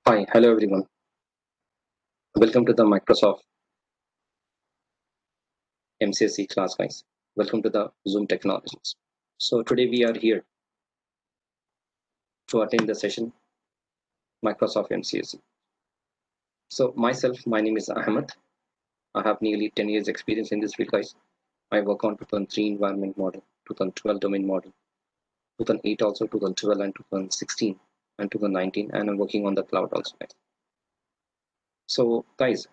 Hi, hello everyone. Welcome to the Microsoft MCSE class, guys. Welcome to the Zoom Technologies. So today we are here to attend the session Microsoft MCSE. So myself, my name is Ahmed. I have nearly 10 years experience in this field, guys. I work on 2003 environment model, 2012 domain model, 2008 also, 2012 and 2016 and 2019, and I'm working on the cloud also, guys. So guys,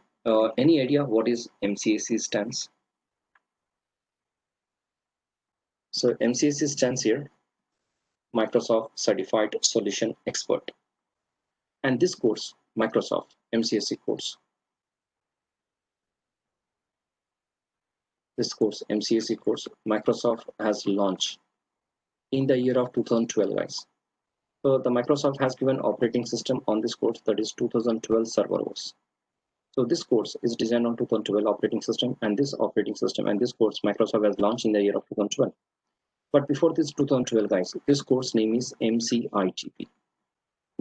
any idea what is MCSE stands? So MCSE stands here Microsoft Certified Solution Expert. And this course, Microsoft MCSE course, Microsoft has launched in the year of 2012, guys. So the Microsoft has given operating system on this course, that is 2012 server OS. So this course is designed on 2012 operating system, and this operating system and this course Microsoft has launched in the year of 2012. But before this 2012, guys, this course name is MCITP,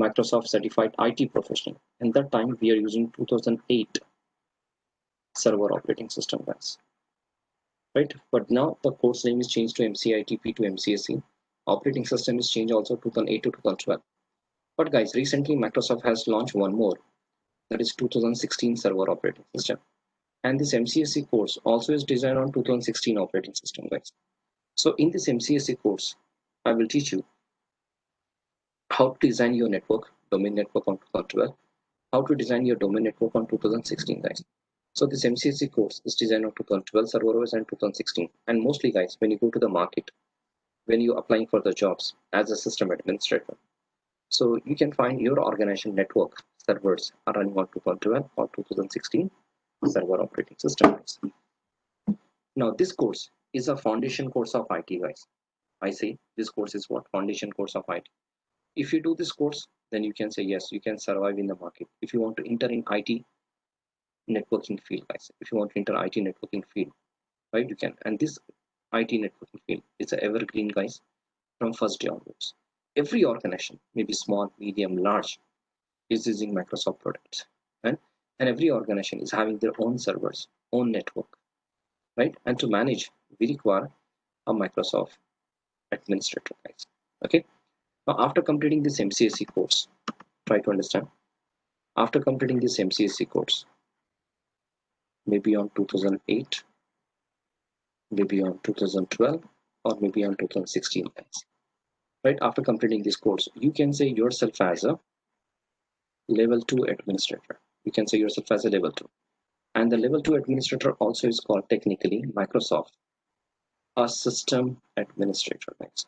Microsoft Certified IT Professional. And that time we are using 2008 server operating system, guys. Right? But now the course name is changed to MCITP to MCSE. Operating system is changed also 2008 to 2012. But guys, recently Microsoft has launched one more, that is 2016 server operating system. And this MCSE course also is designed on 2016 operating system, guys. So in this MCSE course, I will teach you how to design your network, domain network on 2012, how to design your domain network on 2016, guys. So this MCSE course is designed on 2012 server OS and 2016. And mostly, guys, when you go to the market, when you're applying for the jobs as a system administrator, so you can find your organization network servers are running on 2012 or 2016 server operating systems. Now this course is a foundation course of IT, guys. I say this course is what? Foundation course of IT. If you do this course, then you can say yes, you can survive in the market. If you want to enter in IT networking field, guys, if you want to enter IT networking field, right, you can. And this IT networking field is an evergreen, guys, from first day onwards. Every organization, maybe small, medium, large, is using Microsoft products, right? And every organization is having their own servers, own network, right? And to manage, we require a Microsoft administrator, guys. Okay. Now, after completing this MCSE course, try to understand. After completing this MCSE course, maybe on 2008, maybe on 2012, or maybe on 2016, guys. Right after completing this course, you can say yourself as a level 2 administrator. You can say yourself as a level 2. And the level 2 administrator also is called technically Microsoft a system administrator, guys.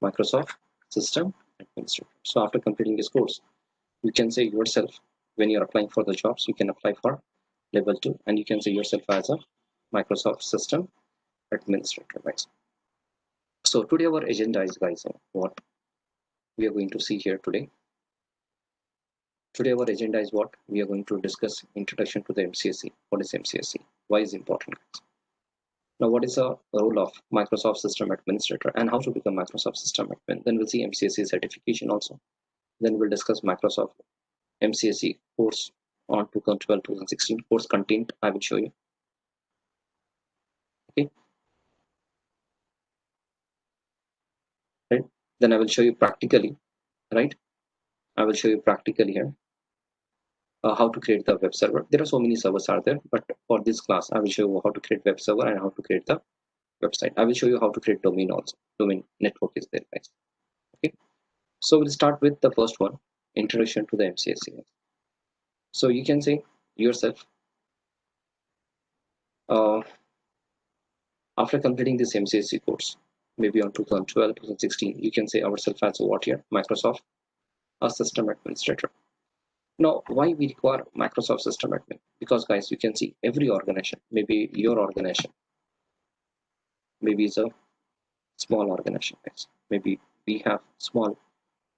Microsoft system administrator. So after completing this course, you can say yourself, when you're applying for the jobs, you can apply for level 2, and you can say yourself as a Microsoft system administrator, guys. So today our agenda is, guys, what we are going to see here today. Today our agenda is what we are going to discuss: introduction to the MCSE. What is MCSE? Why is it important? Now, what is the role of Microsoft System Administrator and how to become Microsoft System Admin? Then we'll see MCSE certification also. Then we'll discuss Microsoft MCSE course on 2012-2016 course content. I will show you. Okay. Right. Then I will show you practically. Right. I will show you practically here. How to create the web server. There are so many servers are there, but for this class, I will show you how to create web server and how to create the website. I will show you how to create domain also. Domain network is there, guys. Okay. So we'll start with the first one, introduction to the MCSE. So you can say yourself, after completing this MCSE course, maybe on 2012, 2016, you can say ourselves as what here? Microsoft, a system administrator. Now, why we require Microsoft system admin? Because, guys, you can see every organization, maybe your organization, maybe it's a small organization, guys. Maybe we have small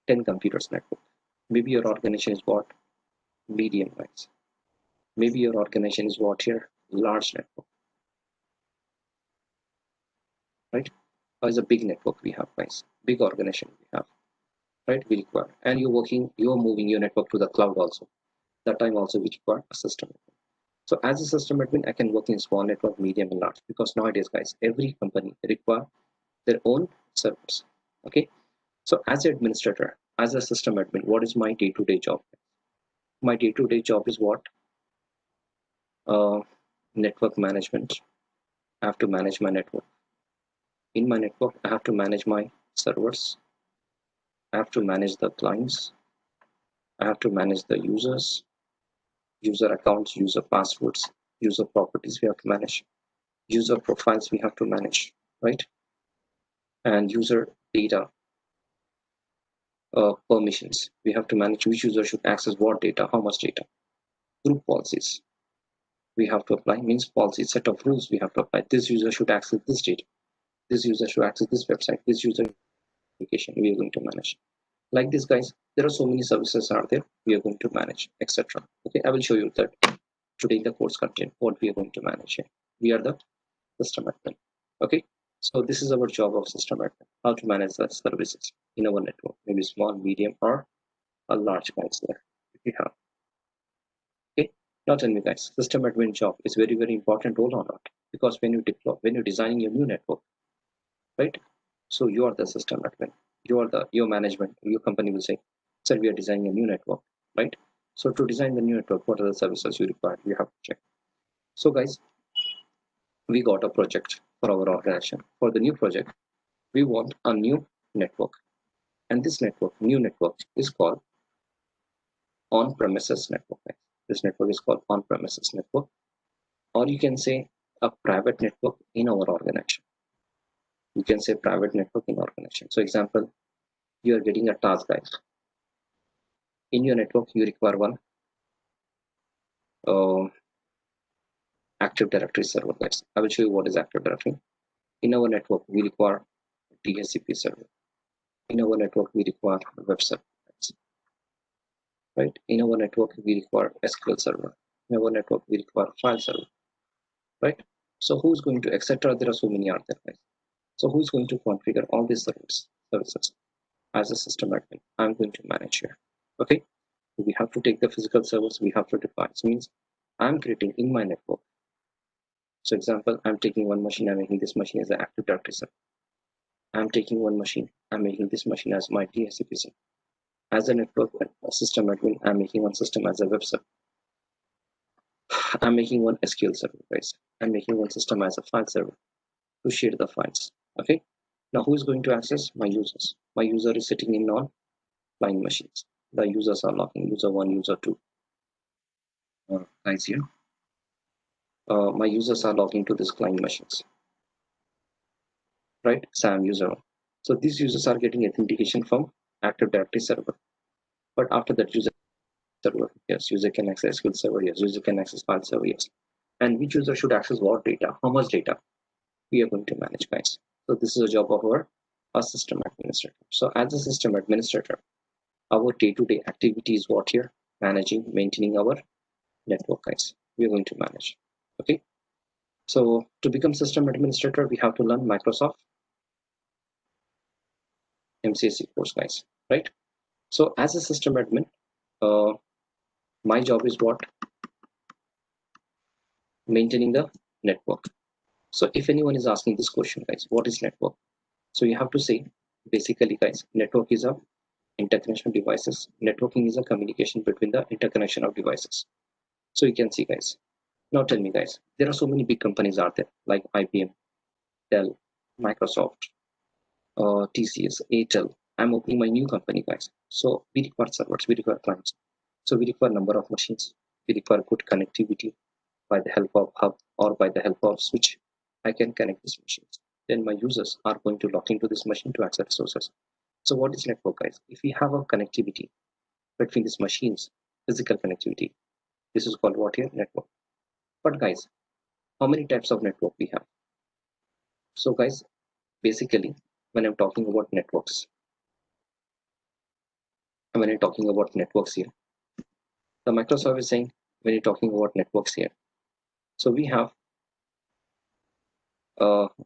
10 computers network. Maybe your organization is what? Medium, guys. Maybe your organization is what here? Large network. Right? Or is a big network we have, guys. Big organization we have. right? We require, and you're moving your network to the cloud also. That time also we require a system admin. So as a system admin, I can work in small network, medium, and large, because nowadays, guys, every company require their own servers. Okay. So as an administrator, as a system admin, what is my day-to-day job? My day-to-day job is what? Network management. I have to manage my network. In my network, I have to manage my servers. I have to manage the clients. I have to manage the users, user accounts, user passwords, user properties we have to manage, user profiles we have to manage, right? And user data permissions. We have to manage which user should access what data, how much data. Group policies we have to apply, means policy set of rules we have to apply. This user should access this data. This user should access this website. This user application we are going to manage. Like this, guys, there are so many services out there we are going to manage, etc. Okay, I will show you that today in the course content what we are going to manage here. We are the system admin. Okay, so this is our job of system admin, how to manage the services in our network, maybe small, medium, or a large guys there if you have. Okay, now tell me, guys, system admin job is very, very important role or not? Because when you deploy, when you're designing your new network, right? So you are the system admin. You are the your management. Your company will say, "Sir, we are designing a new network," right? So to design the new network, what are the services you require? You have to check. So, guys, we got a project for our organization. For the new project, we want a new network, and this network, new network, is called on-premises network. This network is called on-premises network, or you can say a private network in our organization. You can say private network in organization. So, example, you are getting a task, guys. In your network, you require one Active Directory server, guys. I will show you what is Active Directory. In our network, we require DHCP server. In our network, we require web server. Right? In our network, we require SQL server. In our network, we require file server. Right? So who's going to, etc. There are so many out there, guys. So who's going to configure all these services? As a system admin, I'm going to manage here. Okay? So we have to take the physical servers, we have to define. So means I'm creating in my network. So example, I'm taking one machine, I'm making this machine as an Active Directory server. I'm taking one machine, I'm making this machine as my DHCP server. As a network system admin, I'm making one system as a web server. I'm making one SQL server, guys. I'm making one system as a file server to share the files. Okay. Now, who is going to access? My users. My user is sitting in non-client machines. The users are logging, user 1, user 2. Guys here. My users are logging to these client machines. Right? SAM user 1. So these users are getting authentication from Active Directory server. But after that, user server, yes, user can access SQL server, yes, user can access file server, yes. And which user should access what data, how much data we are going to manage, guys. So this is a job of our system administrator. So as a system administrator, our day-to-day activity is what here? Managing, maintaining our network, guys. We are going to manage. Okay. So to become system administrator, we have to learn Microsoft MCSE course, guys. Right. So as a system admin, my job is what? Maintaining the network. So if anyone is asking this question, guys, what is network? So you have to say, basically, guys, network is a interconnection of devices. Networking is a communication between the interconnection of devices. So you can see, guys. Now tell me, guys, there are so many big companies out there like IBM, Dell, Microsoft, TCS, Airtel. I'm opening my new company, guys. So we require servers, we require clients. So we require number of machines. We require good connectivity by the help of hub or by the help of switch. I can connect these machines. Then my users are going to log into this machine to access resources. So what is network, guys? If we have a connectivity between these machines, physical connectivity, this is called what here? Network. But guys, how many types of network we have? So guys, basically, when I'm talking about networks, here, the Microsoft is saying when you're talking about networks here. So we have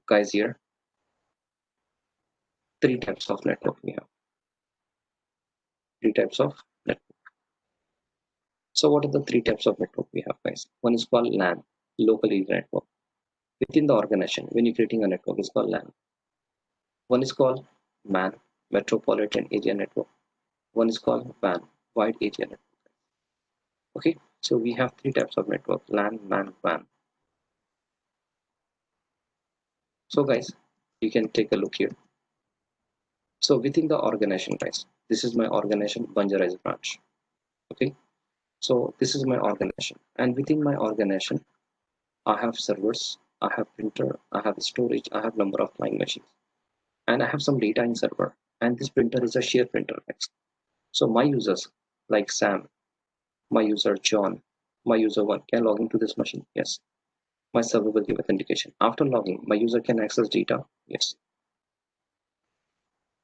guys here, 3 types of network we have. three types of network. So what are the three types of network we have, guys? One is called LAN, local area network. Within the organization, when you're creating a network, it's called LAN. One is called MAN, metropolitan area network. One is called WAN, wide area network. Okay, so we have three types of network: LAN, MAN, WAN. So guys, you can take a look here. So within the organization, guys, this is my organization, Banjarais branch. Okay, so this is my organization, and within my organization, I have servers, I have printer, I have storage, I have number of client machines, and I have some data in server. And this printer is a shared printer, guys. So my users like Sam, my user John, my user 1 can log into this machine. Yes. My server will give authentication. After logging, my user can access data. Yes.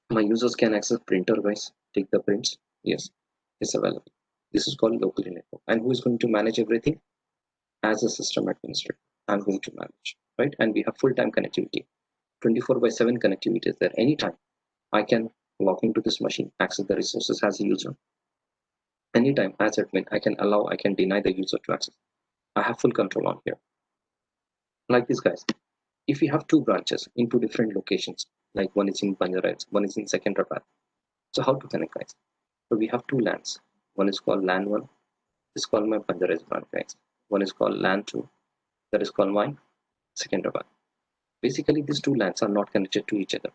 My users can access printer, guys. Take the prints. Yes. It's available. This is called local network. And who is going to manage everything? As a system administrator, I'm going to manage, right? And we have full-time connectivity. 24/7 connectivity is there. Anytime I can log into this machine, access the resources as a user. Anytime as admin, I can allow, I can deny the user to access. I have full control on here. Like this, guys. If we have two branches in two different locations, like one is in Banjarais, one is in Secunderabad. So how to connect, guys? So we have two LANs. One is called LAN 1. This is called my Banjarais branch, guys. One is called LAN 2. That is called my Secunderabad. Basically, these two LANs are not connected to each other.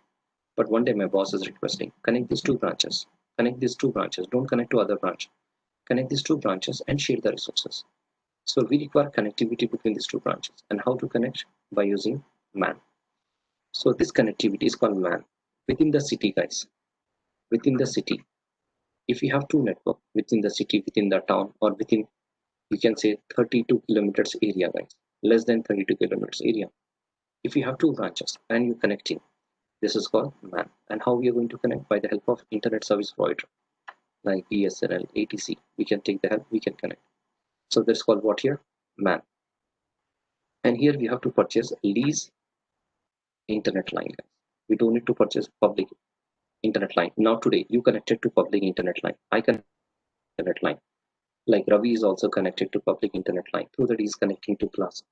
But one day my boss is requesting, connect these two branches. Connect these two branches. Don't connect to other branch. Connect these two branches and share the resources. So we require connectivity between these two branches. And how to connect? By using MAN. So this connectivity is called MAN. Within the city, guys, within the city, if you have two network within the city, within the town, or within, you can say 32 kilometers area, guys, less than 32 kilometers area. If you have two branches and you're connecting, this is called MAN. And how we are going to connect? By the help of internet service provider like BSNL, ATC. We can take the help, we can connect. So that's called what here? MAN. And here we have to purchase lease internet line, guys. We don't need to purchase public internet line. Now today you connected to public internet line. I connect internet line. Like Ravi is also connected to public internet line. Through that he's connecting to class.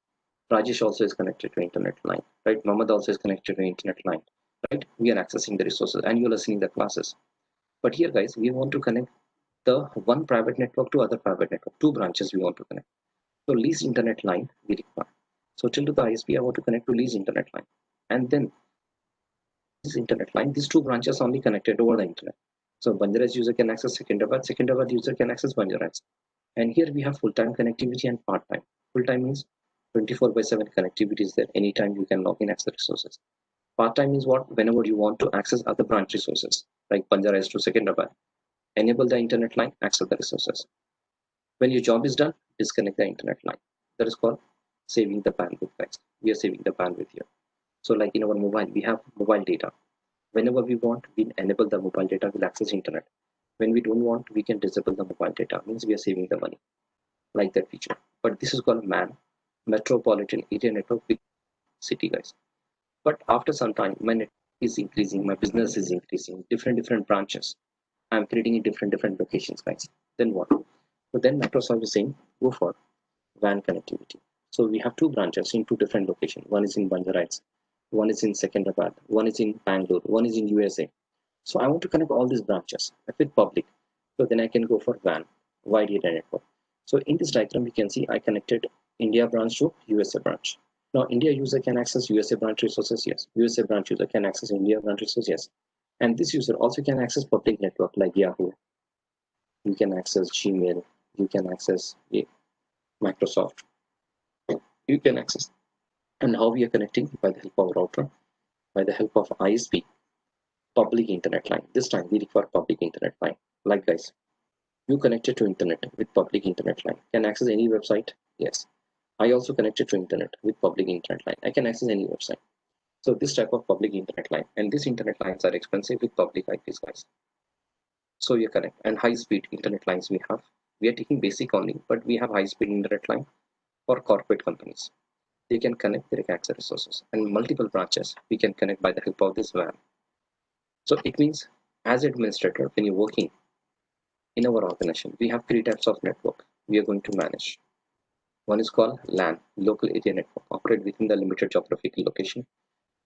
Rajesh also is connected to internet line. Right? Mohammed also is connected to internet line. Right? We are accessing the resources and you're listening the classes. But here, guys, we want to connect the one private network to other private network. Two branches we want to connect. So lease internet line we require. So till to the ISP, I want to connect to lease internet line. And then this internet line, these two branches only connected over the internet. So Banjarais user can access Secunderabad, Secunderabad user can access Banjarais. And here we have full-time connectivity and part-time. Full-time means 24/7 connectivity is there. Anytime you can log in, access resources. Part-time is what? Whenever you want to access other branch resources, like Banjarais to Secunderabad, enable the internet line, access the resources. When your job is done, disconnect the internet line. That is called saving the bandwidth, guys. We are saving the bandwidth here. So like in our mobile, we have mobile data. Whenever we want, we enable the mobile data, we'll access internet. When we don't want, we can disable the mobile data, means we are saving the money, like that feature. But this is called MAN, Metropolitan Area Network with city, guys. But after some time, my network is increasing, my business is increasing, different branches. I'm creating in different locations, guys. Then what? So then Microsoft is saying, go for WAN connectivity. So we have two branches in two different locations. One is in Banjarais, one is in Secunderabad, one is in Bangalore, one is in USA. So I want to connect all these branches with public. So then I can go for WAN, wide area network. So in this diagram, you can see I connected India branch to USA branch. Now India user can access USA branch resources, yes. USA branch user can access India branch resources, yes. And this user also can access public network like Yahoo. You can access Gmail, you can access Microsoft, you can access. And how we are connecting? By the help of router, by the help of ISP, public internet line. This time we require public internet line. Like guys, you connected to internet with public internet line. Can access any website? Yes. I also connected to internet with public internet line. I can access any website. So this type of public internet line, and these internet lines are expensive with public IPs, guys. So you connect, and high speed internet lines we have. We are taking basic only, but we have high speed internet line for corporate companies. They can connect direct access resources and multiple branches. We can connect by the help of this WAN. So it means as administrator, when you're working, In our organization, we have three types of network we are going to manage. One is called LAN, local area network, operate within the limited geographical location.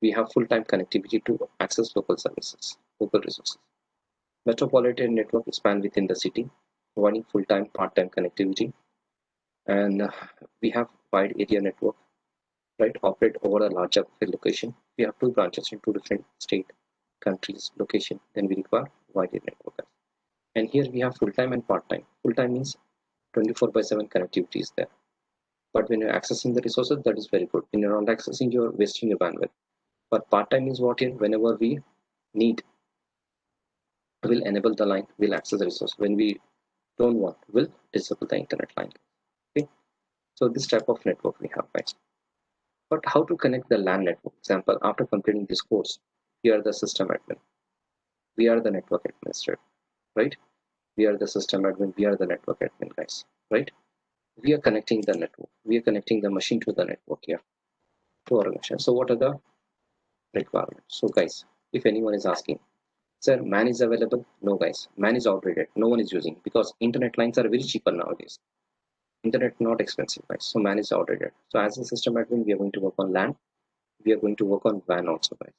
We have full-time connectivity to access local services, local resources. Metropolitan network span within the city, providing full-time, part-time connectivity. And we have wide area network, right, operate over a large geographical location. We have two branches in two different state, countries, location. Then we require wide area network. And here we have full-time and part-time. Full-time means 24/7 connectivity is there. But when you're accessing the resources, that is very good. When you're not accessing, you're wasting your bandwidth. But part-time is what here, whenever we need, we'll enable the line, we'll access the resource. When we don't want, we'll disable the internet line. Okay. So this type of network we have, guys. But how to connect the LAN network? Example, after completing this course, we are the system admin. We are the network administrator, right? We are the system admin. We are the network admin, guys, right? We are connecting the network. We are connecting the machine to the network here to our machine. So what are the requirements? So guys, if anyone is asking, sir, man is available? No, guys, man is outdated. No one is using because internet lines are very cheaper nowadays. Internet not expensive, guys. So man is outdated. So as a system admin, we are going to work on LAN. We are going to work on WAN also, guys.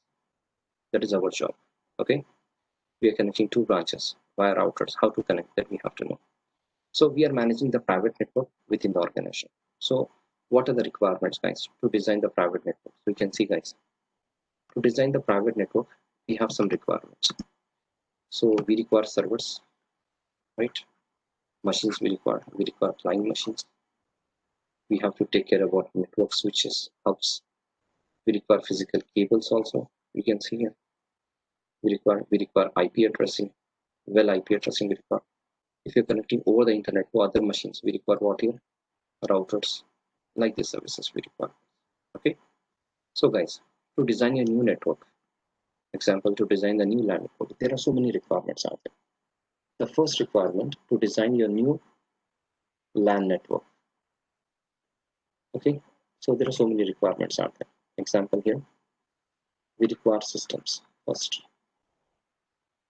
That is our job. Okay. We are connecting two branches via routers. How to connect that we have to know. So we are managing the private network within the organization. So what are the requirements, guys, to design the private network? So you can see, guys, to design the private network, we have some requirements. So we require servers, right? Machines we require client machines. We have to take care about network switches, hubs. We require physical cables also. You can see here. We require IP addressing, well IP addressing we require. If you're connecting over the internet to other machines, we require what here? Routers, like these services we require. Okay. So guys, to design a new network, example, to design the new LAN network, there are so many requirements out there. The first requirement to design your new LAN network. Okay, so there are so many requirements out there. Example here, we require systems first.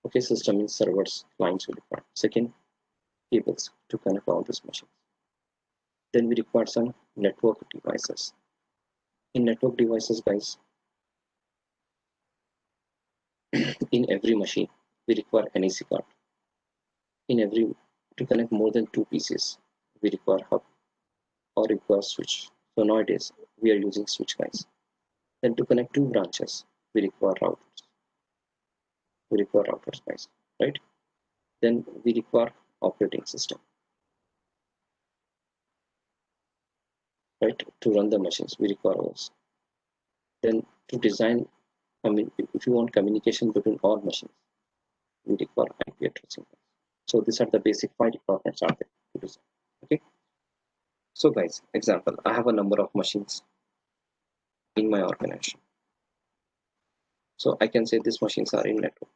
Okay, system means servers, clients we require. Second, cables to connect all these machines. Then we require some network devices. In network devices, guys, in every machine, we require NEC card. To connect more than two PCs, we require hub or require switch. So nowadays, we are using switch, guys. Then to connect two branches, we require routers. We require routers, guys, right? Then we require operating system, right? To run the machines, we require OS. Then to design, if you want communication between all machines, we require IP addressing. So these are the basic 5 requirements out there to design. Okay. So guys, example, I have a number of machines in my organization. So I can say these machines are in network.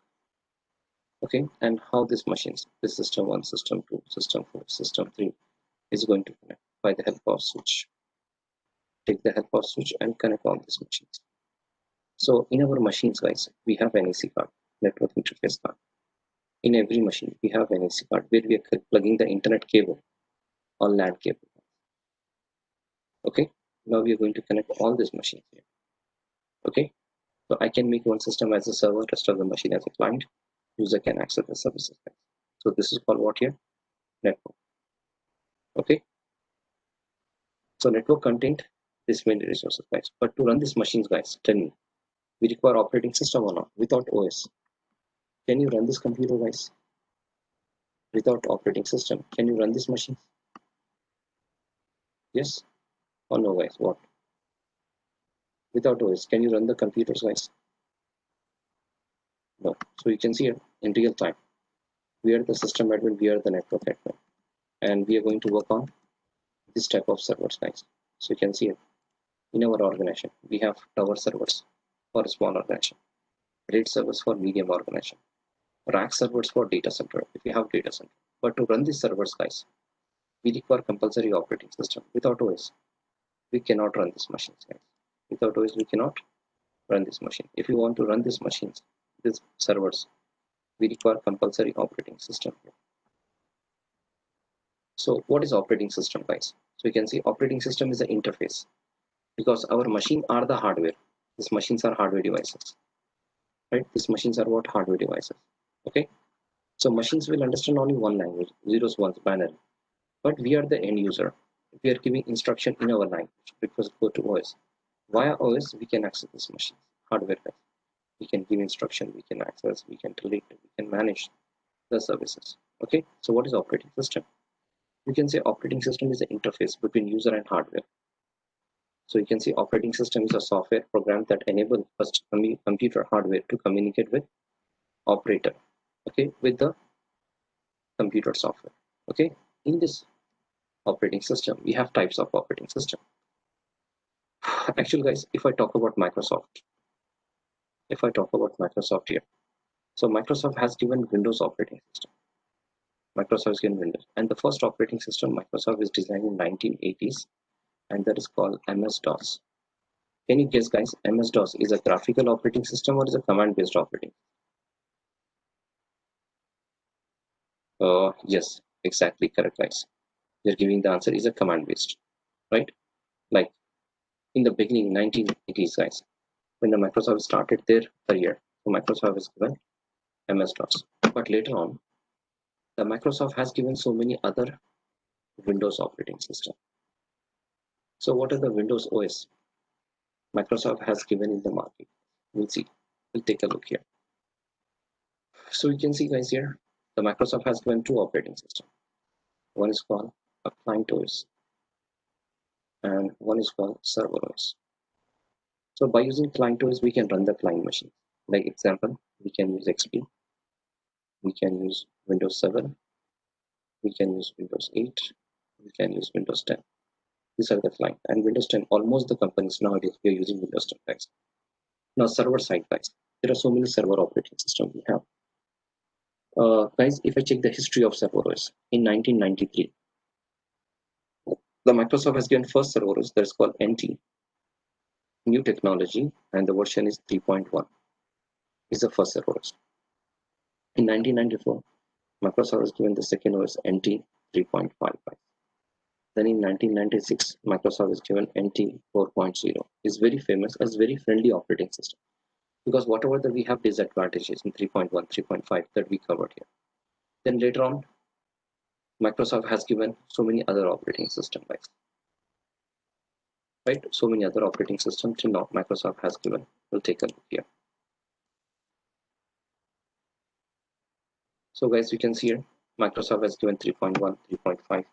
Okay, and how these machines, this system 1, system 2, system 4, system 3 is going to connect by the help of switch. Take the help of switch and connect all these machines. So in our machines, guys, we have NEC card, network interface card. In every machine, we have NEC card where we are plugging the internet cable or LAN cable. Okay, now we are going to connect all these machines here. Okay, so I can make one system as a server, rest of the machine as a client. User can access the services. So this is called what here? Network. Okay, so network contained this many resources, guys. But to run these machines, guys, tell me, we require operating system or not? Without OS, can you run this computer, guys? Without operating system, can you run this machine? Yes or no, guys? What? Without OS, can you run the computers, guys? No. So you can see it in real time. We are the system admin, we are the network admin, and we are going to work on this type of servers, guys. So you can see it in our organization. We have tower servers for a small organization, RAID servers for medium organization, rack servers for data center if you have data center. But to run these servers, guys, we require compulsory operating system. Without OS, we cannot run these machines, guys. Without OS, we cannot run this machine. If you want to run these machines, these servers, we require compulsory operating system here. So what is operating system, guys? So you can see operating system is an interface, because our machine are the hardware. These machines are hardware devices, right? These machines are what? Hardware devices. Okay. So machines will understand only one language, zeros, ones, binary. But we are the end user. We are giving instruction in our language because go to OS. Via OS, we can access this machine, hardware. We can give instruction, we can access, we can delete, we can manage the services. Okay. So what is operating system? You can say operating system is an interface between user and hardware. So you can see operating system is a software program that enables first computer hardware to communicate with operator, okay, with the computer software. Okay, in this operating system, we have types of operating system. Actually, guys, if I talk about Microsoft here, so Microsoft has given Windows operating system. Microsoft has given Windows, and the first operating system Microsoft is designed in 1980s, and that is called MS-DOS. Can you guess, guys, MS-DOS is a graphical operating system or is a command-based operating? Yes, exactly correct, guys. You're giving the answer is a command-based, right? Like in the beginning, 1980s, guys, when the Microsoft started their career, so Microsoft was given MS-DOS. But later on, the Microsoft has given so many other Windows operating system. So what are the Windows OS Microsoft has given in the market? We'll see. We'll take a look here. So you can see, guys, here the Microsoft has given two operating systems. One is called a client OS and one is called server OS. So by using client OS, we can run the client machine. Like example, we can use XP, we can use Windows 7, we can use Windows 8, we can use Windows 10. These are the client. And Windows 10, almost the companies nowadays, we are using Windows 10, guys. Now server side, guys, there are so many server operating systems we have. Guys, if I check the history of server OS, in 1993, the Microsoft has given first server OS that's called NT, new technology, and the version is 3.1. Is the first server OS. In 1994, Microsoft was given the second OS NT 3.55. Then in 1996, Microsoft was given NT 4.0. It's very famous as very friendly operating system, because whatever that we have disadvantages in 3.1, 3.5 that we covered here. Then later on, Microsoft has given so many other operating systems, right? So many other operating systems till now Microsoft has given. We'll take a look here. So guys, you can see here, Microsoft has given 3.1, 3.5,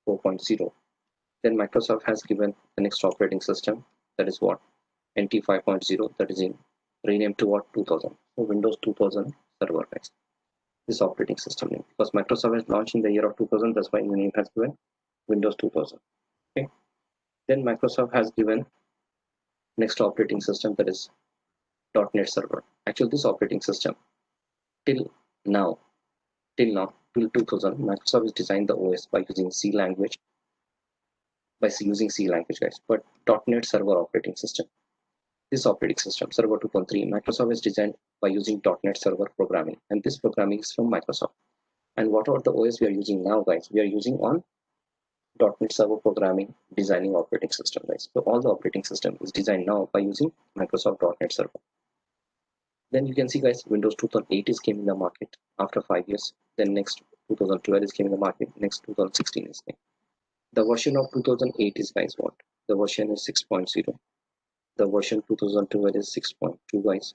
4.0. Then Microsoft has given the next operating system, that is what? NT 5.0, that is in renamed to what? 2000. So Windows 2000 server, guys. This operating system name, because Microsoft has launched in the year of 2000, that's why the name has given Windows 2000. Okay. Then Microsoft has given next operating system, that is .NET Server. Actually, this operating system till now, till 2000, Microsoft has designed the OS by using C language, guys. But .NET Server operating system, this operating system, Server 2.3, Microsoft is designed by using .NET Server programming, and this programming is from Microsoft. And whatever the OS we are using now, guys, we are using on .NET Server programming designing operating system, guys. So all the operating system is designed now by using Microsoft .NET Server. Then you can see, guys, Windows 2008 is came in the market after 5 years. Then next 2012 is came in the market. Next 2016 is came. The version of 2008 is, guys, what? The version is 6.0. The version 2012 is 6.2, guys.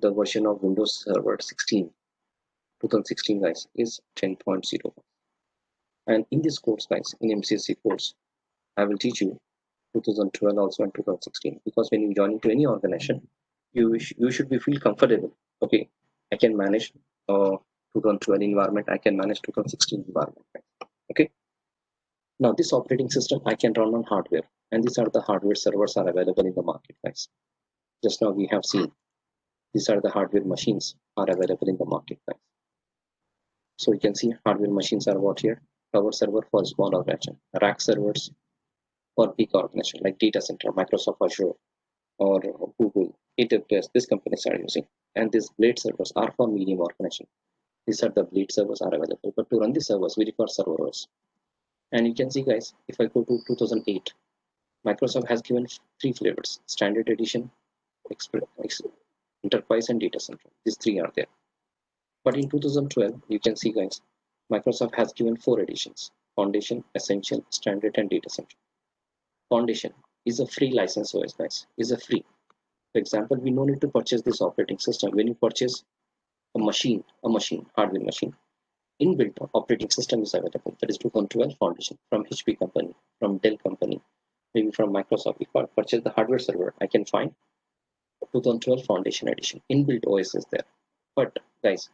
The version of Windows Server 2016, guys, is 10.0. And in this course, guys, in MCSE course, I will teach you 2012 also and 2016, because when you join into any organization, you should be feel comfortable. Okay, I can manage 2012 environment, I can manage 2016 environment. Okay, now this operating system I can run on hardware, and these are the hardware servers are available in the market, guys. Just now we have seen these are the hardware machines are available in the market, guys. So you can see hardware machines are what here? Tower server for small organization, rack servers for big organization like data center, Microsoft Azure, or Google, AWS, these companies are using. And these blade servers are for medium organization. These are the blade servers are available. But to run the servers, we require server OS. And you can see guys, if I go to 2008, Microsoft has given three flavors: Standard Edition, Enterprise, and Data Center. These three are there. But in 2012, you can see guys, Microsoft has given four editions: Foundation, Essential, Standard, and Data Center. Foundation is a free license OS guys, is a free. For example, we no need to purchase this operating system. When you purchase a machine, hardware machine, inbuilt operating system is available. That is 2012 Foundation from HP company, from Dell company, maybe from Microsoft. If I purchase the hardware server, I can find 2012 Foundation Edition. Inbuilt OS is there. But guys,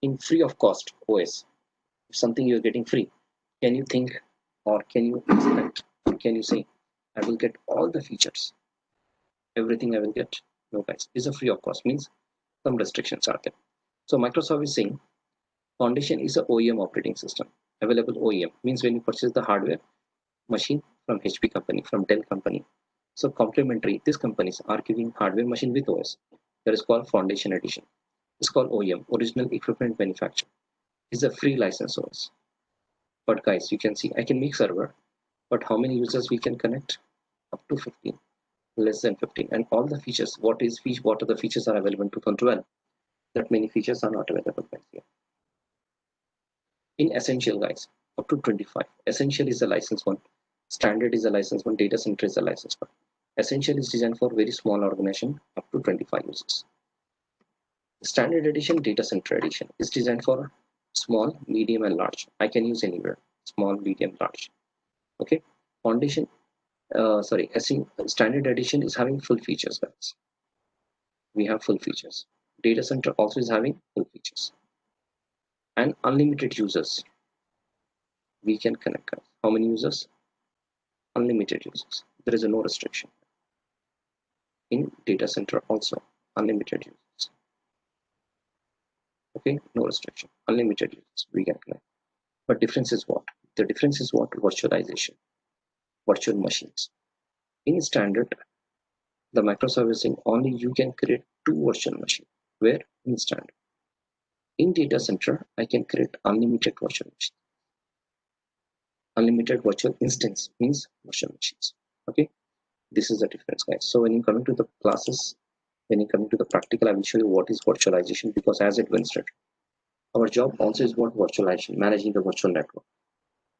in free of cost OS, if something you're getting free, can you think, or can you expect, or can you say, I will get all the features, everything I will get? No guys, is a free of cost, means some restrictions are there. So Microsoft is saying Foundation is a OEM operating system. Available OEM means when you purchase the hardware machine from HP company, from Dell company. So complementary, these companies are giving hardware machine with OS. That is called Foundation Edition. It's called OEM, Original Equipment Manufacturer. It's a free license OS. But guys, you can see I can make server, but how many users we can connect? Up to 15, less than 15. And all the features, what are the features are available in 2012? That many features are not available guys here. In Essential guys, up to 25. Essential is a license one. Standard is a license one. Data Center is a license one. Essential is designed for very small organization, up to 25 users. Standard Edition, Data Center Edition is designed for small, medium, and large. I can use anywhere, small, medium, large. Okay. Foundation, Standard Edition is having full features guys. We have full features. Data Center also is having full features. And unlimited users. We can connect guys. How many users? Unlimited users. There is no restriction. In Data Center also, unlimited users. Okay, no restriction. Unlimited users we can connect. But difference is what? The difference is what? Virtualization. Virtual machines. In standard, the Microsoft is saying only you can create two virtual machines. Where? In standard. In Data Center, I can create unlimited virtual machines. Unlimited virtual instance means virtual machines. Okay, this is the difference guys. So when you come to the classes, when you come to the practical, I will show you what is virtualization, because as advanced, our job also is what? Virtualization, managing the virtual network,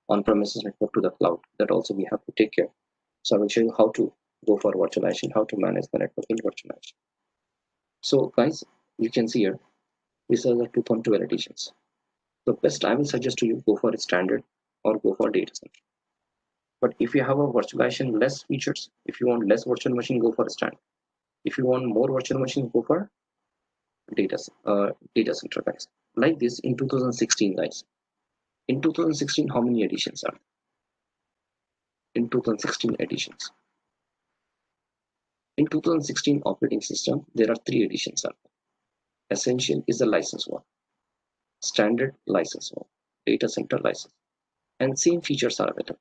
on-premises network to the cloud. That also we have to take care. So I will show you how to go for virtualization, how to manage the network in virtualization. So guys, you can see here, these are the 2.12 editions. So best I will suggest to you, go for a standard or go for Data Center. But if you have a virtualization less features, if you want less virtual machine, go for a standard. If you want more virtual machines, go for data center guys. Like this in 2016 guys. In 2016, how many editions are there? In 2016 editions. In 2016 operating system, there are three editions are there. Essential is the license one. Standard license one. Data Center license. And same features are available.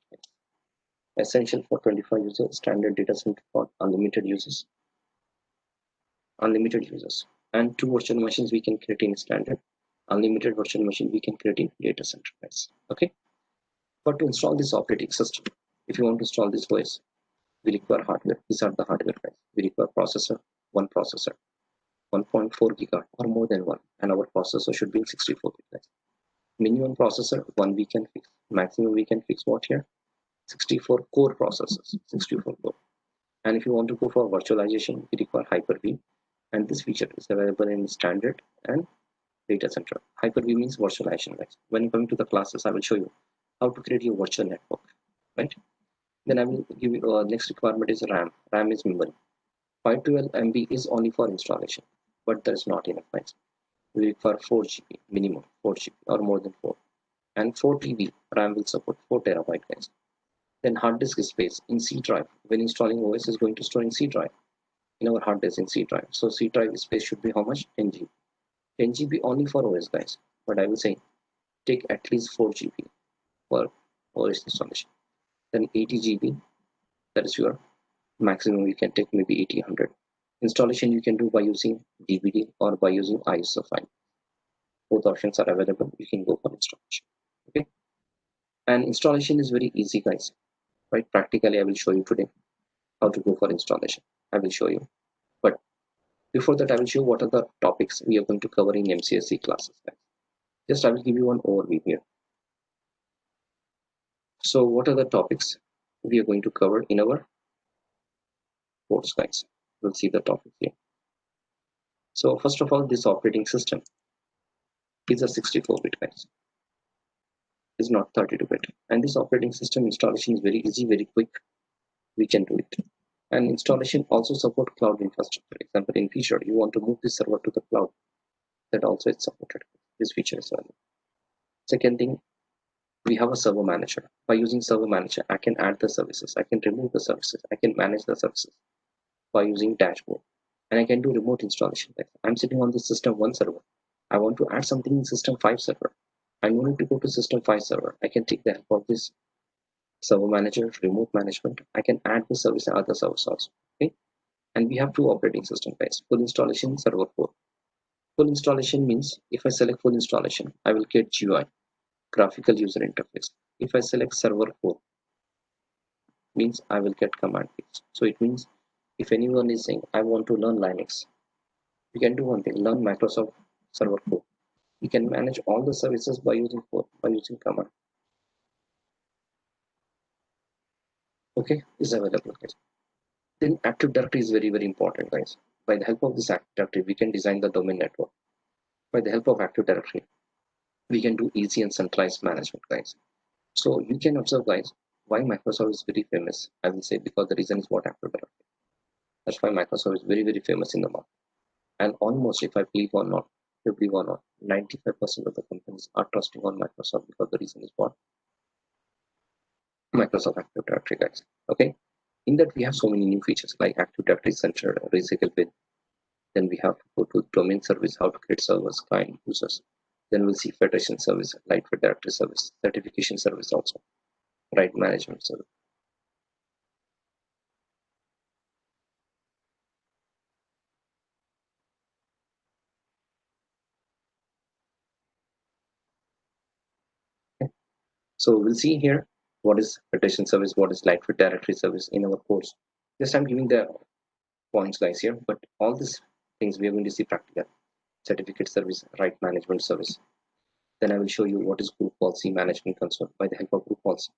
Essential for 25 users, standard Data Center for unlimited users. And two virtual machines we can create in standard. Unlimited virtual machine we can create in Data Center guys. Okay. But to install this operating system, if you want to install this OS, we require hardware. These are the hardware guys. We require processor, one processor, 1.4 gigahertz or more than one, and our processor should be 64 bit. Minimum processor, one we can fix. Maximum we can fix what here? 64 core processors, 64 core. And if you want to go for virtualization, we require Hyper-V, and this feature is available in standard and Data Center. Hyper-V means virtualization guys. When you come to the classes, I will show you how to create your virtual network, right? Then I will give you next requirement is RAM. RAM is memory. 512 MB is only for installation, but that is not enough guys. We require 4 GB minimum, 4 GB or more than 4, and 4 TB RAM will support 4 terabyte guys. Then hard disk space in C drive. When installing OS is going to store in C drive, in our hard disk in C drive. So C drive space should be how much? 10 GB. 10 GB only for OS guys, but I will say take at least 4 GB for OS installation. Then 80 GB, that is your maximum. You can take maybe 80, 100. Installation you can do by using DVD or by using ISO file. Both options are available. You can go for installation. Okay. And installation is very easy, guys, right? Practically, I will show you today how to go for installation. I will show you. But before that, I will show what are the topics we are going to cover in MCSE classes, guys. Just I will give you one overview here. So what are the topics we are going to cover in our course, guys? We'll see the topic here. So first of all, this operating system is a 64-bit, guys. It's not 32-bit. And this operating system installation is very easy, very quick. We can do it. And installation also support cloud infrastructure. For example, in future, you want to move this server to the cloud. That also is supported. This feature is available. Second thing, we have a server manager. By using server manager, I can add the services. I can remove the services. I can manage the services by using dashboard. And I can do remote installation. I'm sitting on the system 1 server. I want to add something in system 5 server. I no need to go to system 5 server. I can take the help of this server manager, remote management. I can add the service and other servers also. Okay. And we have two operating system guys. Full installation, server 4. Full installation means if I select full installation, I will get GUI, graphical user interface. If I select server 4, means I will get command keys. So it means if anyone is saying I want to learn Linux, we can do one thing, learn Microsoft Server 4. You can manage all the services by using command. Okay, is available guys. Then Active Directory is very, very important, guys. By the help of this Active Directory, we can design the domain network. By the help of Active Directory, we can do easy and centralized management, guys. So you can observe, guys, why Microsoft is very famous. I will say because the reason is what Active Directory. That's why Microsoft is very, very famous in the market. And almost, if I believe or not, 95% of the companies are trusting on Microsoft because the reason is what? Microsoft Active Directory, guys. Okay. In that, we have so many new features like Active Directory Center, Recycle Bin. Then we have to go to domain service, how to create servers, client, users. Then we'll see federation service, lightweight directory service, certification service also, right management service. Okay. So we'll see here what is federation service, what is lightweight directory service in our course. Just I'm giving the points guys here, but all these things we are going to see practical. Certificate service, right management service. Then I will show you what is group policy management console. By the help of group policy,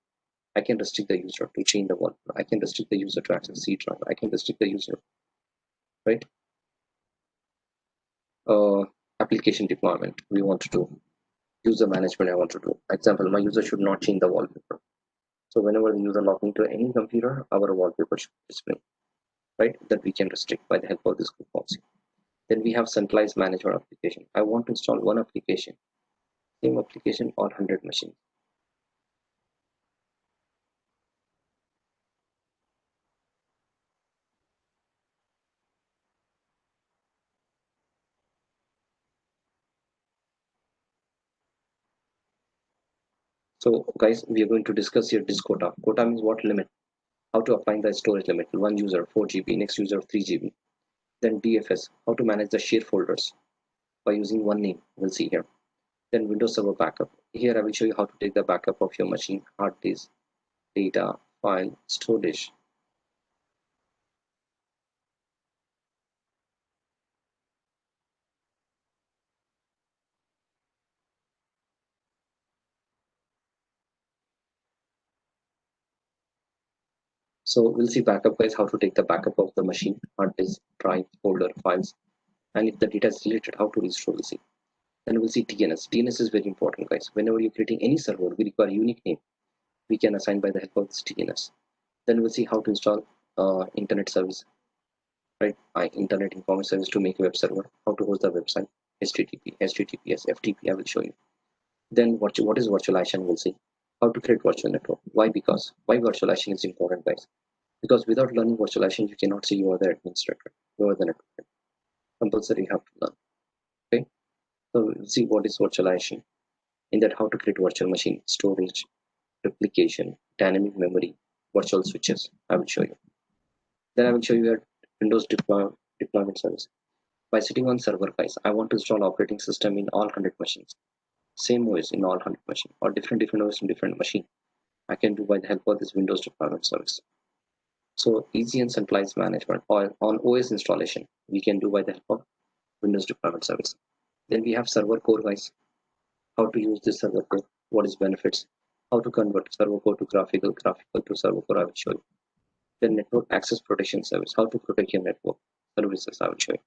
I can restrict the user to change the one. I can restrict the user to access C drive. I can restrict the user, right? Application deployment. We want to do user management. I want to do. Example, my user should not change the wallpaper. So whenever the user log into any computer, our wallpaper should display, right? That we can restrict by the help of this group policy. Then we have centralized management application. I want to install one application, same application or 100 machines. So guys, we are going to discuss here this quota. Quota means what? Limit. How to apply the storage limit. One user 4 GB, next user 3 GB. Then DFS, how to manage the share folders by using one name. We'll see here. Then Windows Server backup. Here I will show you how to take the backup of your machine, hard disk, data, file, storage. So we'll see backup guys, how to take the backup of the machine, hard disk, drive, folder, files, and if the data is deleted, how to restore. We'll see. Then we'll see DNS. DNS is very important, guys. Whenever you're creating any server, we require a unique name. We can assign by the help of this DNS. Then we'll see how to install internet service, right? Internet information service to make a web server. How to host the website, HTTP, HTTPS, FTP. I will show you. Then what is virtualization? We'll see. How to create virtual network. Why? Because why virtualization is important, guys? Because without learning virtualization, you cannot say you are the administrator. You are the network. Compulsory you have to learn. Okay. So we'll see what is virtualization. In that, how to create virtual machine, storage, replication, dynamic memory, virtual switches. I will show you. Then I will show you a Windows deployment service. By sitting on server, guys, I want to install operating system in all 100 machines. Same OS in all 100 machines, or different OS in different machine. I can do by the help of this Windows deployment service. So easy and centralized management or on OS installation, we can do by the help of Windows deployment service. Then we have server core, guys. How to use this server core, what is benefits, how to convert server core to graphical to server core, I will show you. Then network access protection service, how to protect your network services, I will show you.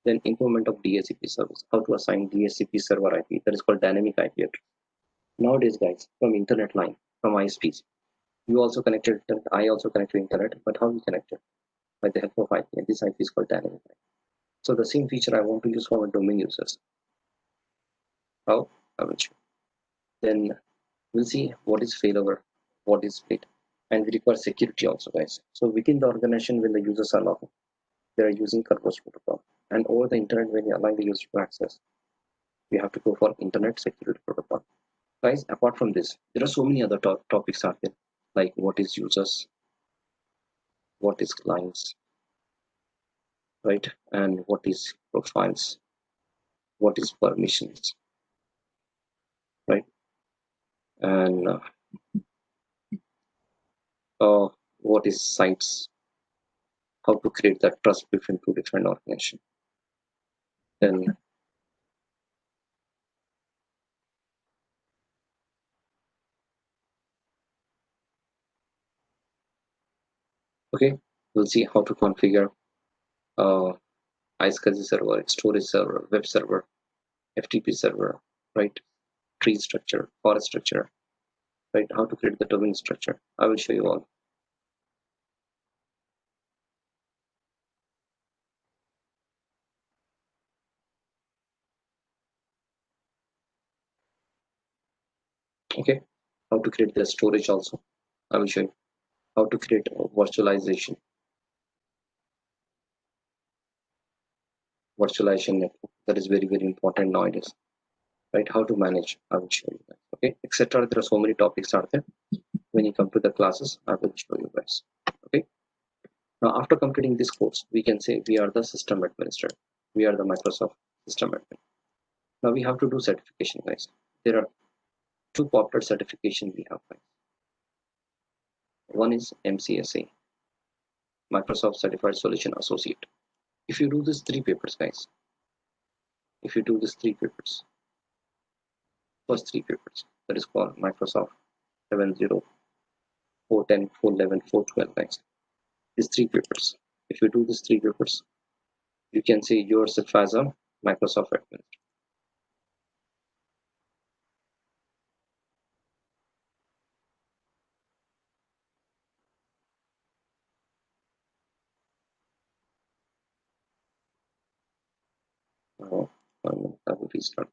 Then implement of DHCP service, how to assign DHCP server IP, that is called dynamic IP address. Nowadays, guys, from internet line, from ISPs, you also connected internet, I also connect to internet, but how we connected? By the help of IP, and this IP is called dynamic IP. So the same feature I want to use for my domain users. How? I will show. Then we'll see what is failover, what is split, and we require security also, guys. So within the organization, when the users are logged, they are using Converse protocol, and over the internet, when you allow the user to access, we have to go for internet security protocol. Guys, apart from this, there are so many other topics out there, like what is users, what is clients, right, and what is profiles, what is permissions, right, and what is sites, how to create that trust between two different organizations. Then okay, we'll see how to configure iSCSI server, storage server, web server, FTP server, right, tree structure, forest structure, right, how to create the domain structure. I will show you all. Okay, how to create the storage also. I will show you how to create a virtualization network. That is very important nowadays, right? How to manage, I will show you guys. Okay, etc. There are so many topics out there. When you come to the classes, I will show you guys. Okay, now after completing this course, we can say we are the system administrator, we are the Microsoft system admin. Now we have to do certification, guys. There are two popular certification we have, guys. One is MCSE, Microsoft Certified Solution Associate. If you do these three papers, guys, if you do these three papers, first three papers, that is called Microsoft 7.0, 4.10, 4.11, 4.12, guys. These three papers. If you do these three papers, you can see yourself as a Microsoft admin. Now, I will restart.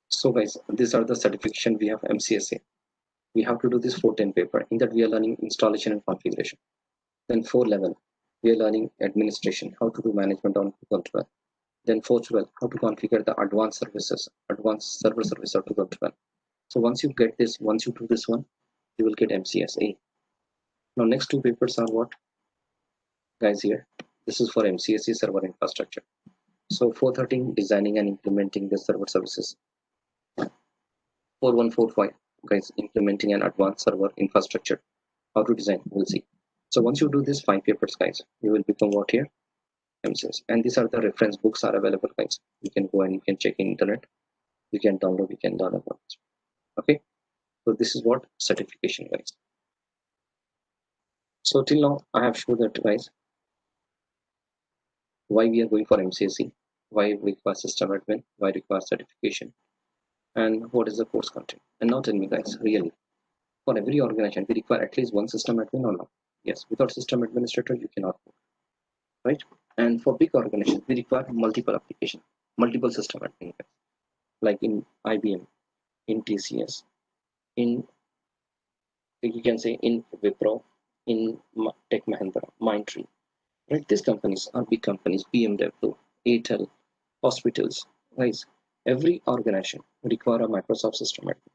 So guys, these are the certification we have MCSA. We have to do this 410 paper. In that we are learning installation and configuration. Then 411, we are learning administration, how to do management on 212. Then 412, how to configure the advanced services, advanced server service of 212. So once you get this, once you do this one, you will get MCSA. Now next two papers are what? Guys here, this is for MCSE server infrastructure. So 413, designing and implementing the server services. 4145, guys, implementing an advanced server infrastructure. How to design, we'll see. So once you do these 5 papers, guys, you will become what here? MCS. And these are the reference books are available, guys. You can go and you can check in internet. You can download, you can learn about it. Okay. So this is what certification, guys. So till now I have showed that, guys, why we are going for MCSE, why we require system admin, why require certification, and what is the course content. And now tell me guys, really, for every organization, we require at least one system admin or not? Yes, without system administrator, you cannot work, right? And for big organizations, we require multiple application, multiple system admin, like in IBM, in TCS, in, you can say, in Wipro, in Tech Mahindra, Mindtree, right? These companies are big companies, BMW, Airtel, hospitals, guys. Every organization require a Microsoft system admin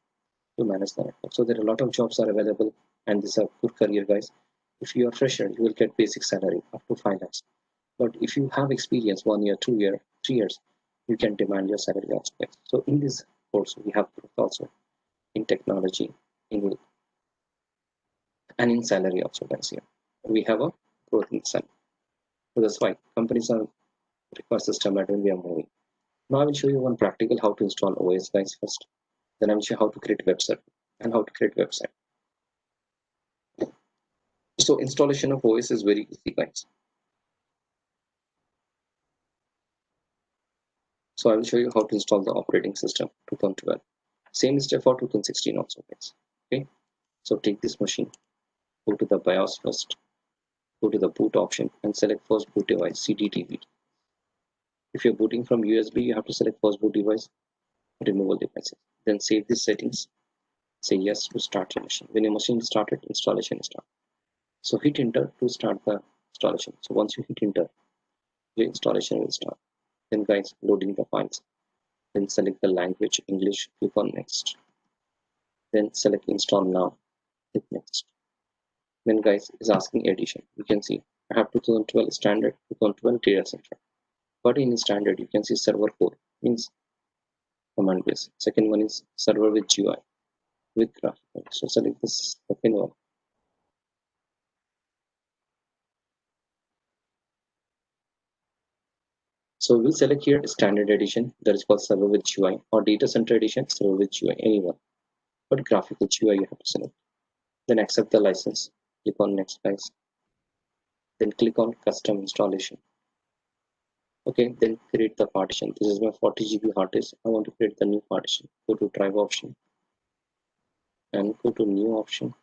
to manage the network. So there are a lot of jobs are available, and these are good career, guys. If you are fresher, you will get basic salary up to 5 lakhs. But if you have experience 1 year, 2 year, 3 years, you can demand your salary also, guys. So in this course, we have growth also in technology, in and in salary also, guys. Here we have a growth in salary. So that's why companies are require system admin. We are moving. Now I will show you one practical how to install OS, guys, first. Then I will show you how to create website and how to create website. So installation of OS is very easy, guys. So I will show you how to install the operating system 2012. Same step for 2016 also, guys. Okay. So take this machine, go to the BIOS first, go to the boot option and select first boot device, CD/DVD. If you're booting from USB, you have to select first boot device, removal devices. Then save these settings. Say yes to start your machine. When your machine is started, installation is started. So hit enter to start the installation. So once you hit enter, your installation will start. Then guys, loading the files. Then select the language English, click on next. Then select install now, click next. Then guys, is asking edition. You can see I have 2012 standard, 2012 data center. But in standard, you can see server core means command base. Second one is server with GUI with graphical. So select this second one. So we'll select here standard edition, that is called server with GUI, or data center edition, server with GUI, anyone. But graphical GUI you have to select. Then accept the license. Click on next, guys. Then click on custom installation. Okay, then create the partition. This is my 40 GB hard disk. I want to create the new partition. Go to drive option and go to new option.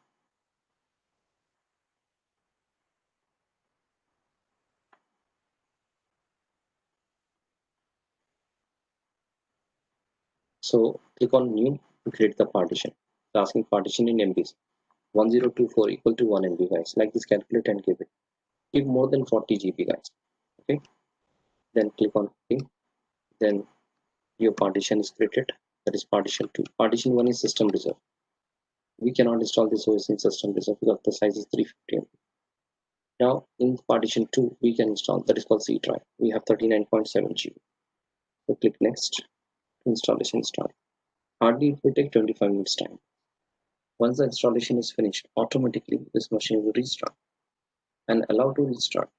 So click on new to create the partition. It's asking partition in MBs. 1024 equal to 1 MB, guys. Like this, calculate and give it. Give more than 40 GB, guys. Okay. Then click on OK. Then your partition is created. That is partition 2. Partition 1 is system reserve. We cannot install this OS in system reserve because the size is 350 MB. Now in partition 2, we can install, that is called C drive. We have 39.7 GB. So click next. Installation start. Hardly it will take 25 minutes time. Once the installation is finished, automatically this machine will restart and allow to restart.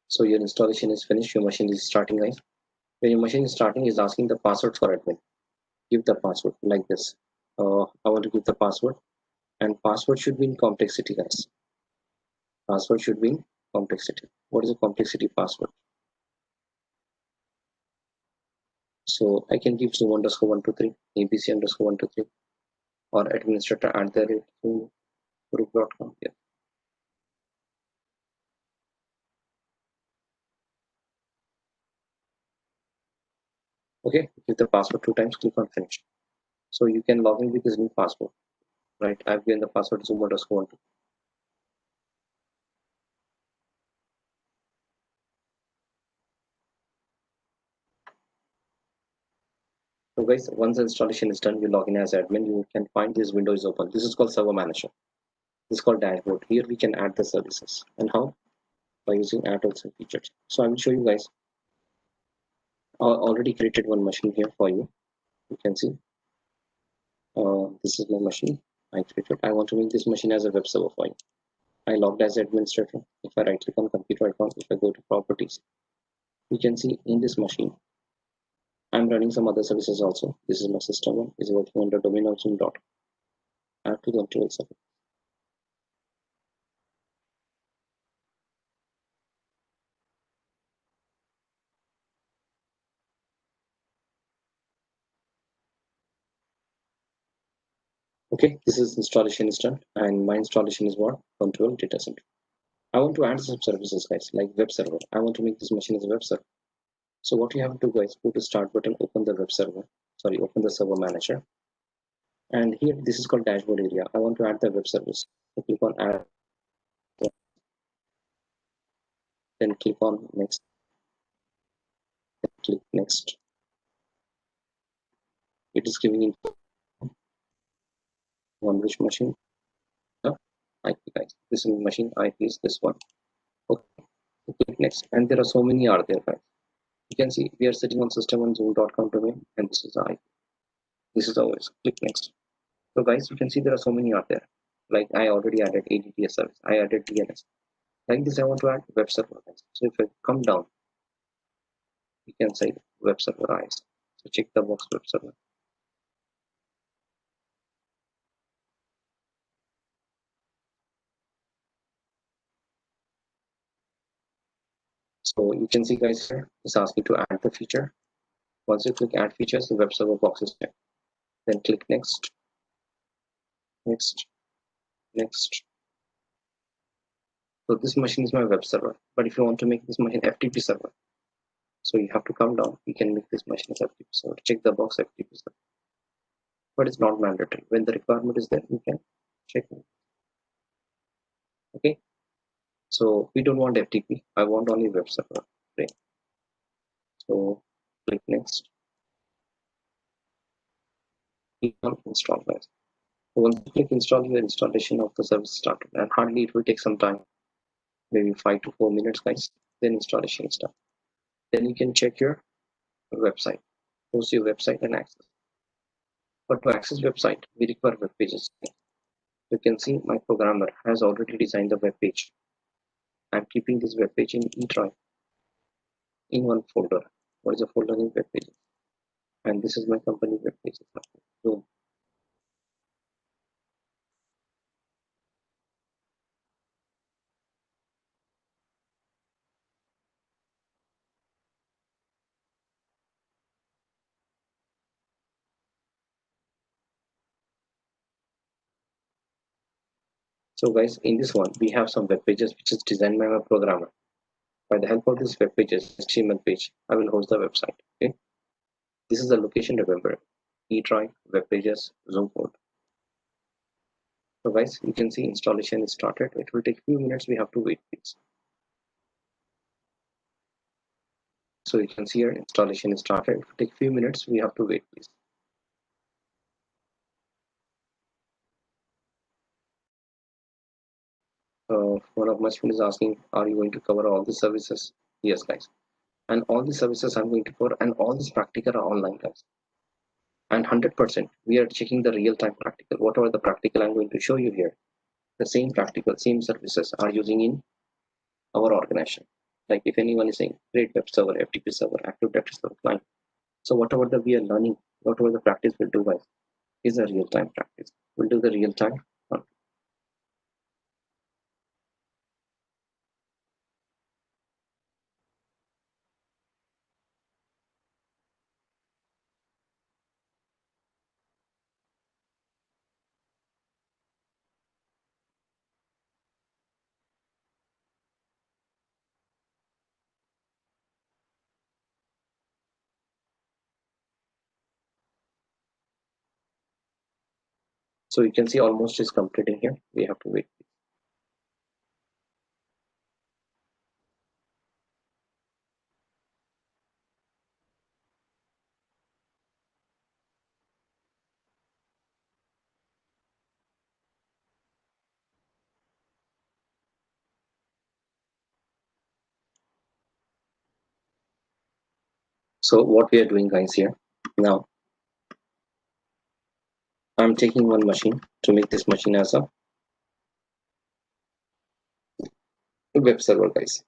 So your installation is finished, your machine is starting, guys. When your machine is starting, is asking the password for admin. Give the password like this. I want to give the password, and password should be in complexity, guys. Password should be in complexity. What is the complexity password? So I can give zoom underscore 123, abc underscore 123, or administrator at the rate to group.com here. Okay, give the password 2 times, click on finish. So you can log in with this new password, right? I've given the password zoom underscore 123. So guys, once the installation is done, you log in as admin, you can find this window is open. This is called server manager. This is called dashboard. Here we can add the services. And how? By using add also features. So I will show you guys. I already created one machine here for you. You can see this is my machine I created. I want to make this machine as a web server for you. I logged as administrator. If I right click on computer icon, if I go to properties, you can see in this machine I'm running some other services also. This is my system one, is working under domain of Zoom dot. Add to the tools. Okay, this is installation is done, and my installation is what? Control data center. I want to add some services, guys, like web server. I want to make this machine as a web server. So what you have to do, guys, go to start button, open the web server. Sorry, open the server manager. And here, this is called dashboard area. I want to add the web service. So click on add, then click on next, then click next. It is giving in on which machine? The IP, guys. This is machine IP is this one. Okay, so click next. And there are so many are there, guys. You can see we are sitting on system on zoom.com domain, and this is the IP. This is always click next. So guys, you can see there are so many out there. Like I already added ADTS service, I added DNS. Like this, I want to add web server, guys. So if I come down, you can say web server IS. So check the box web server. So you can see, guys, here it's asking to add the feature. Once you click add features, the web server box is checked. Then click next, next, next. So this machine is my web server. But if you want to make this machine FTP server, so you have to come down. You can make this machine as FTP server. Check the box FTP server. But it's not mandatory. When the requirement is there, you can check it. Okay. So we don't want FTP. I want only web server. Okay. So click next. Click on install, guys. So once you click install, your installation of the service started, and hardly it will take some time, maybe 5 to 4 minutes, guys. Then installation is done. Then you can check your website. Post your website and access. But to access website, we require web pages. You can see my programmer has already designed the web page. I'm keeping this web page in eDrive in one folder. What is the folder in web pages? And this is my company web page. So guys, in this one, we have some web pages which is designed by my programmer. By the help of this web pages, HTML page, I will host the website. Okay. This is the location, remember. eDrive, web pages, Zoom code. So guys, you can see installation is started. It will take few minutes. We have to wait, please. So you can see here installation is started. It will take few minutes. We have to wait, please. One of my students is asking, are you going to cover all the services? Yes, guys. And all the services I'm going to cover, and all these practical are online, guys. And 100%, we are checking the real-time practical. Whatever the practical I'm going to show you here, the same practical, same services are using in our organization. Like if anyone is saying create web server, FTP server, active directory server client. So whatever that we are learning, whatever the practice will do, guys, is a real-time practice. We'll do the real-time. So you can see almost is completing here. We have to wait. So what we are doing, guys, here now, I'm taking one machine to make this machine as a web server, guys.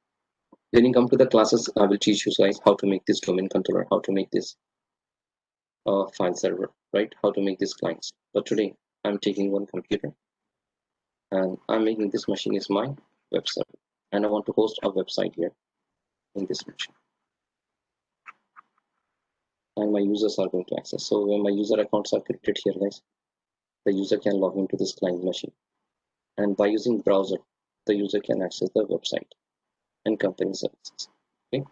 When you come to the classes, I will teach you guys how to make this domain controller, how to make this file server, right? How to make these clients. But today I'm taking one computer and I'm making this machine is my web server, and I want to host a website here in this machine, and my users are going to access. So when my user accounts are created here, guys, the user can log into this client machine, and by using browser, the user can access the website and company services. Okay.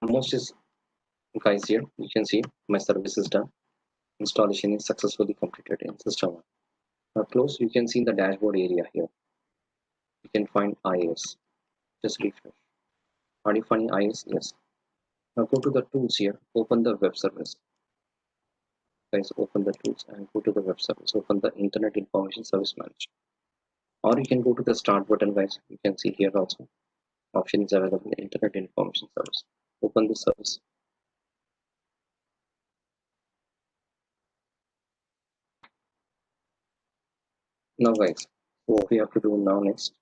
Almost is, guys, here you can see my service is done. Installation is successfully completed in system 1. Now close, you can see the dashboard area here. You can find IIS. Just refresh. Are you finding IIS? Yes. Now go to the tools here. Open the web service. Guys, open the tools and go to the web service. Open the Internet Information Service Manager. Or you can go to the start button, guys. You can see here also. Option is available in Internet Information Service. Open the service. Now, guys, what we have to do now next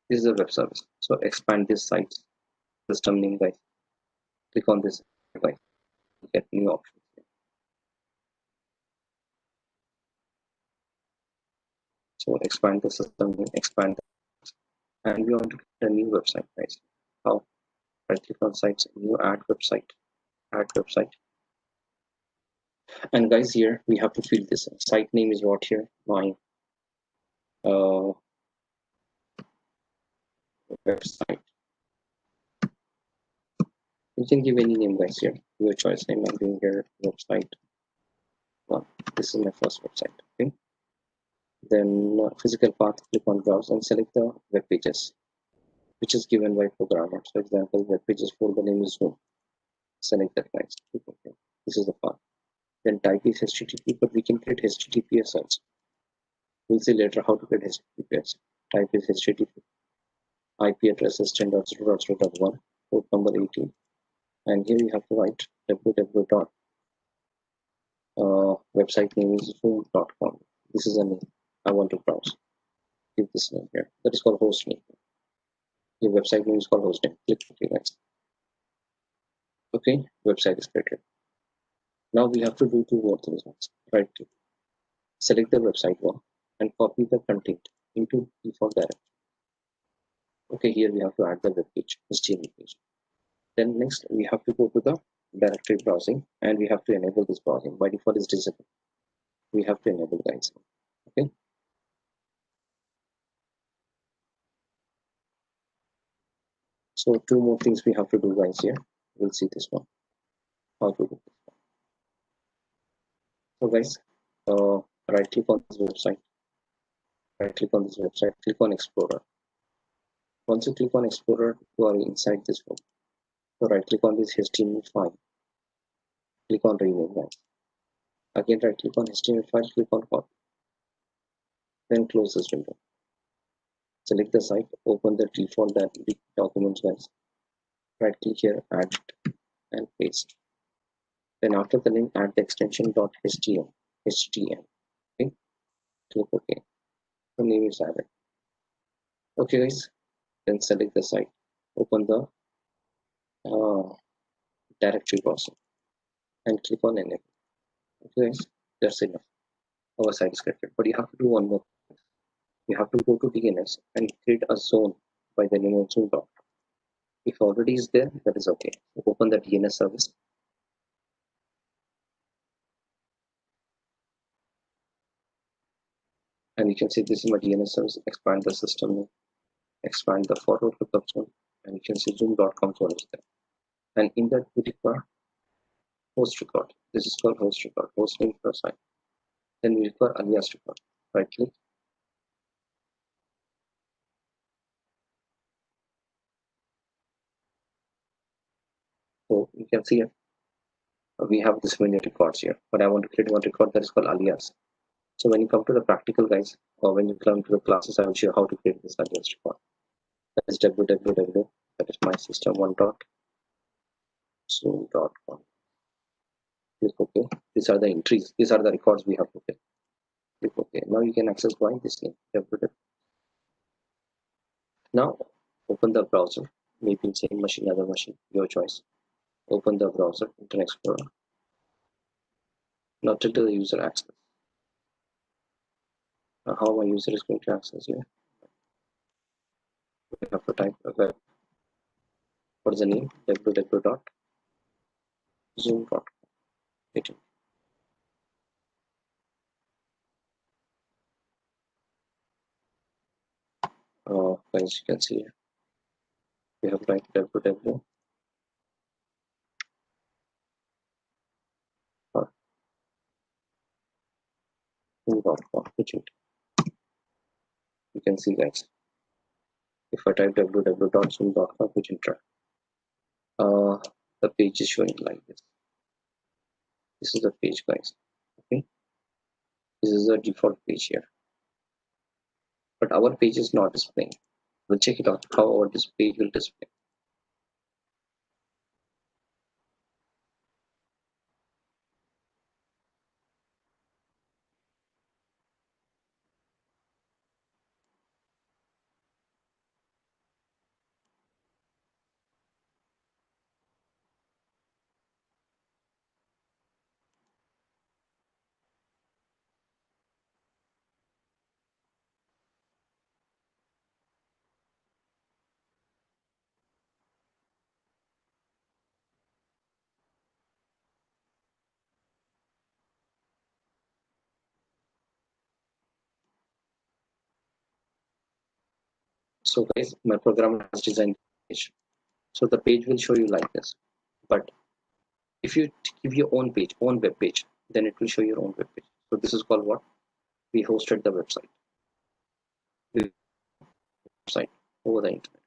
is the web service. So expand this site. System name, guys. Click on this, guys. Get new options. So expand the system name, expand, and we want to create a new website, guys. How? Right click on sites, new add website, add website. And guys, here we have to fill this. Site name is what here? My website. You can give any name, guys, here. Your choice name. I'm doing here website. Well, this is my first website. Okay. Then physical path, click on browse and select the web pages, which is given by programmer. For example, web pages folder name is Zoom. Select that, guys. Okay. This is the path. Then type is HTTP, but we can create HTTPS also. We'll see later how to create HTTPS. Type is HTTP. IP address is 10.0.0.1, port number 18. And here you have to write www. Website name is zoom.com. This is a name I want to browse. Give this name here. That is called host name. Your website name is called host name. Click OK, guys. Okay, website is created. Now we have to do two more things. Right click, select the website one, and copy the content into default directory. Okay, here we have to add the web page, HTML page. Then next we have to go to the directory browsing, and we have to enable this browsing. By default is disabled. We have to enable, guys. Okay. So two more things we have to do, guys, here. We'll see this one. How to do this one. So guys, right click on this website. Right click on this website, click on Explorer. Once you click on Explorer, you are inside this one. So right click on this HTML file. Click on rename, guys. Again, right click on HTML file, click on copy. Then close this window. Select the site, open the default documents, guys. Right click here, add it, and paste. Then after the link, add the extension .htm. Okay, click OK. The name is added. Okay, guys. Then select the site. Open the directory browser and click on enable. Okay, guys. That's enough. Our site is created. But you have to do one more. You have to go to DNS and create a zone by the name of zone. If already is there, that is okay. Open the DNS service. And you can see this is my DNS service. Expand the system name, expand the forward lookup zone, and you can see zoom.com zone is there. And in that we require host record. This is called host record, host name per site. Then we require alias record. Right click, So you can see we have this many records here, but I want to create one record that is called alias. So when you come to the practical, guys, or when you come to the classes, I will show you how to create this alias record. That is www, that is my system one dot zoom.com. Click OK. These are the entries, these are the records we have to click. Click OK. Now you can access by this name, www. Now open the browser, maybe same machine, other machine, your choice. Open the browser, Internet Explorer. Now tell the user access. Now how my user is going to access here. We have to type web. What is the name? www.zoom.com. As you can see here, we have typed www.zoom.com. Which you can see, guys, if I type www.zoom.com, which enter, the page is showing like this. This is the page, guys. Okay, this is the default page here, but our page is not displaying. We'll check it out how our this page will display. So, guys, my program has designed the page. So the page will show you like this. But if you give your own page, own web page, then it will show your own web page. So this is called what? We hosted the website. The website over the internet.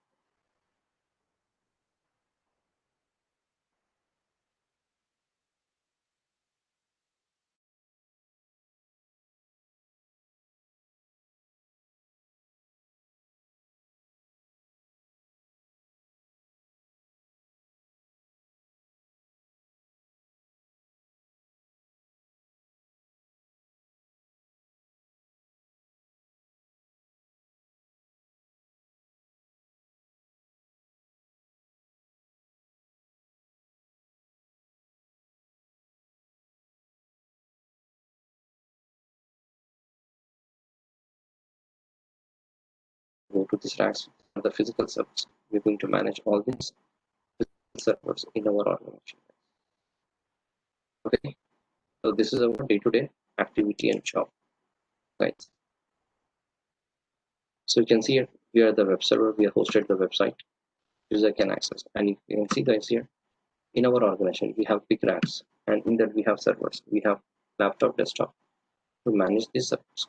Go to this racks, the physical servers. We're going to manage all these physical servers in our organization. Okay, so this is our day-to-day activity and job, right? So you can see here, we are the web server. We have hosted the website. User can access, and you can see, guys, here in our organization we have big racks, and in that we have servers. We have laptop, desktop to manage these servers.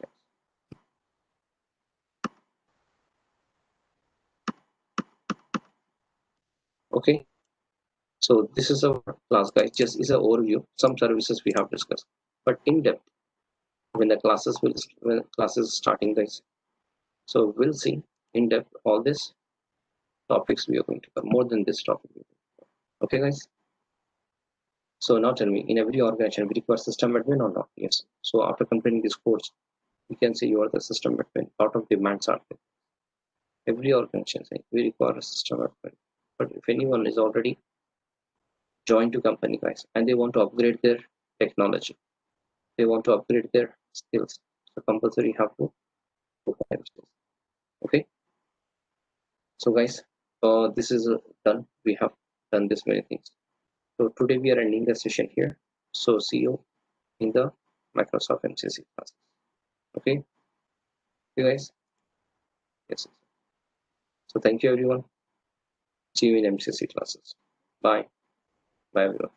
Okay, so this is our class, guys. Just is an overview. Some services we have discussed, but in depth when the classes starting, guys. So we'll see in depth all these topics we are going to cover, more than this topic. Okay, guys. So now tell me, in every organization we require system admin or not? Yes. So after completing this course, you can say you are the system admin. Lot of demands are there. Every organization say we require a system admin. But if anyone is already joined to company, guys, and they want to upgrade their technology, they want to upgrade their skills, so compulsory have to go for them skills. Okay. So guys, this is done. We have done this many things. So today we are ending the session here. So see you in the Microsoft MCSE class. Okay, you guys. Yes. So thank you everyone. See you in MCSE classes. Bye. Bye everyone.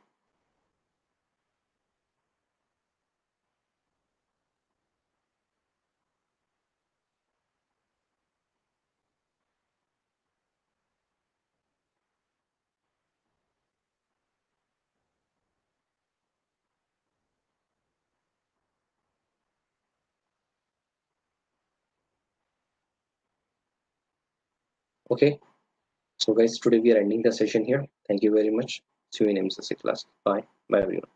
Okay, so guys, today we are ending the session here. Thank you very much. See you in MCSE class. Bye everyone.